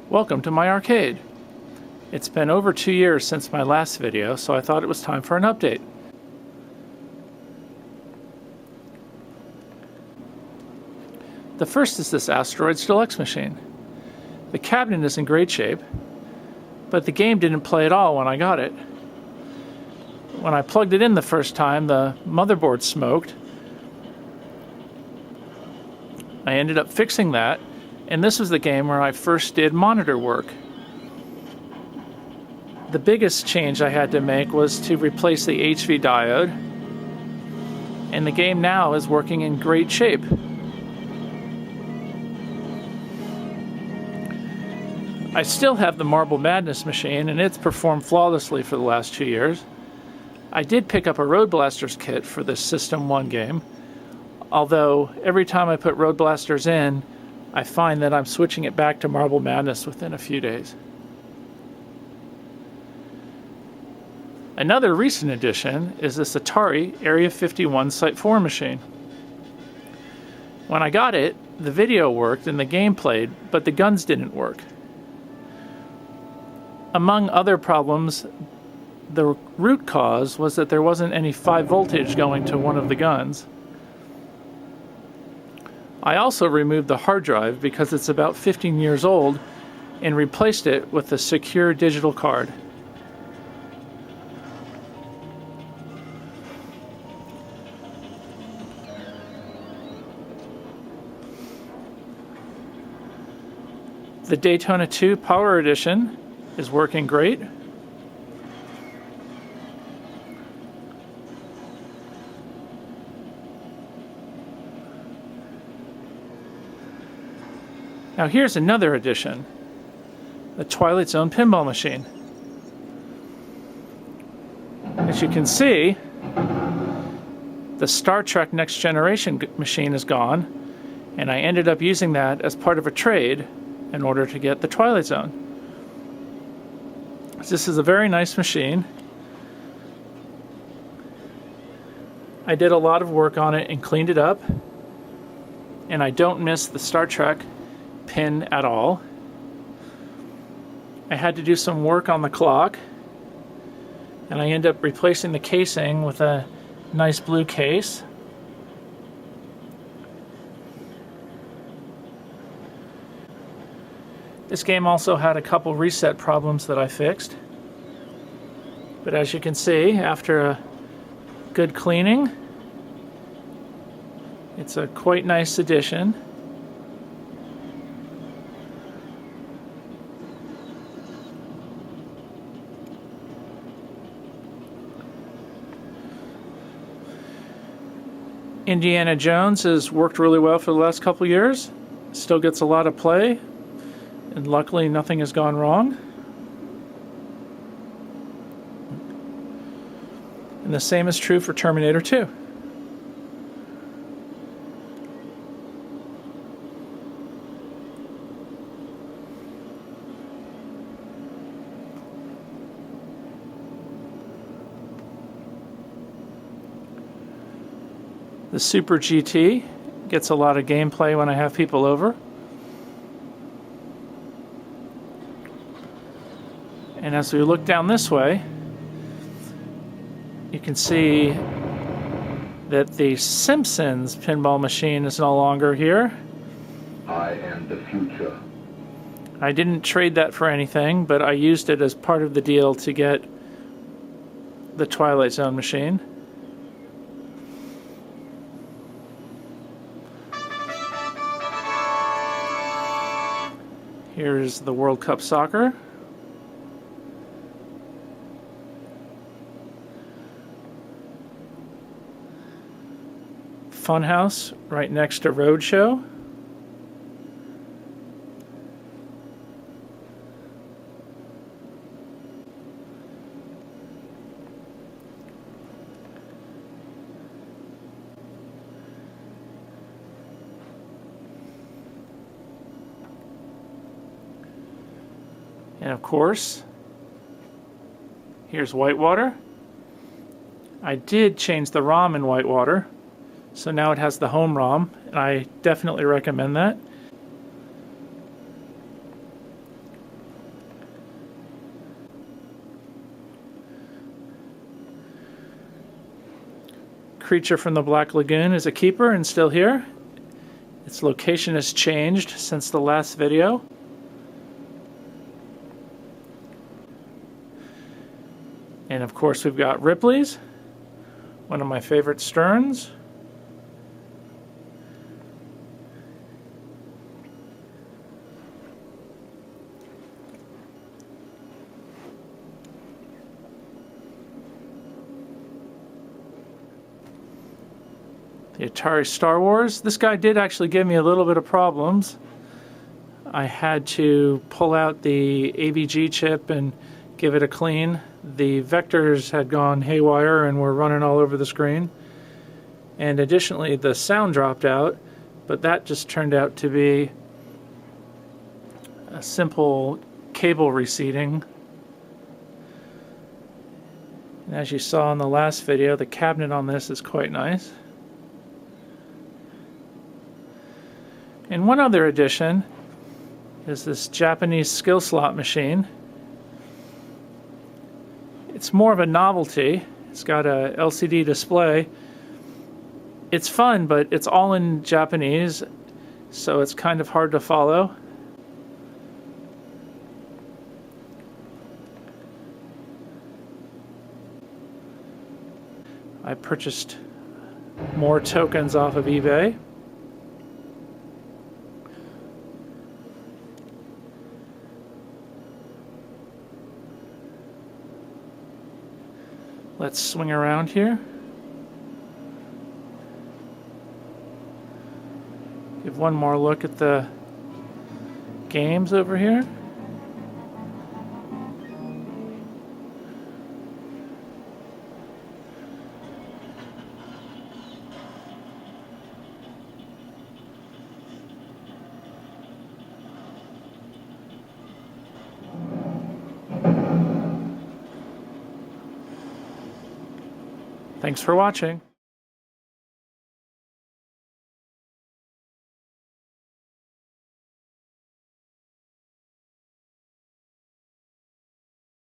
Welcome to my arcade. It's been over 2 years since my last video, so I thought it was time for an update. The first is this Asteroids Deluxe machine. The cabinet is in great shape, but the game didn't play at all when I got it. When I plugged it in the first time, the motherboard smoked. I ended up fixing that, and this was the game where I first did monitor work. The biggest change I had to make was to replace the HV diode, and the game now is working in great shape. I still have the Marble Madness machine, and it's performed flawlessly for the last 2 years. I did pick up a Road Blasters kit for this System 1 game, although every time I put Road Blasters in, I find that I'm switching it back to Marble Madness within a few days. Another recent addition is this Atari Area 51 Site 4 machine. When I got it, the video worked and the game played, but the guns didn't work. Among other problems, the root cause was that there wasn't any 5 voltage going to one of the guns. I also removed the hard drive because it's about 15 years old and replaced it with a secure digital card. The Daytona 2 Power Edition is working great. Now here's another addition, the Twilight's own pinball machine. As you can see, the Star Trek Next Generation machine is gone, and I ended up using that as part of a trade in order to get the Twilight Zone. This is a very nice machine. I did a lot of work on it and cleaned it up, and I don't miss the Star Trek pin at all. I had to do some work on the clock, and I ended up replacing the casing with a nice blue case. This game also had a couple reset problems that I fixed, but as you can see, after a good cleaning, it's a quite nice addition. Indiana Jones has worked really well for the last couple years. Still gets a lot of play, and luckily nothing has gone wrong. And the same is true for Terminator 2. The Super GT gets a lot of gameplay when I have people over. And as we look down this way, you can see that the Simpsons pinball machine is no longer here. I am the future. I didn't trade that for anything, but I used it as part of the deal to get the Twilight Zone machine. Here's the World Cup Soccer. Funhouse right next to Roadshow. And of course, here's Whitewater. I did change the ROM in Whitewater, so now it has the home ROM, and I definitely recommend that. creature from the Black Lagoon is a keeper and still here. Its location has changed since the last video. And of course we've got Ripley's, one of my favorite Sterns. The Atari Star Wars. This guy did actually give me a little bit of problems. I had to pull out the AVG chip and give it a clean. The vectors had gone haywire and were running all over the screen. And additionally, the sound dropped out, but that just turned out to be a simple cable reseating. And as you saw in the last video, the cabinet on this is quite nice. And one other addition is this Japanese skill slot machine. It's more of a novelty. It's got a LCD display. It's fun, but it's all in Japanese, so it's kind of hard to follow. I purchased more tokens off of eBay. Let's swing around here. Give one more look at the games over here. Thanks for watching.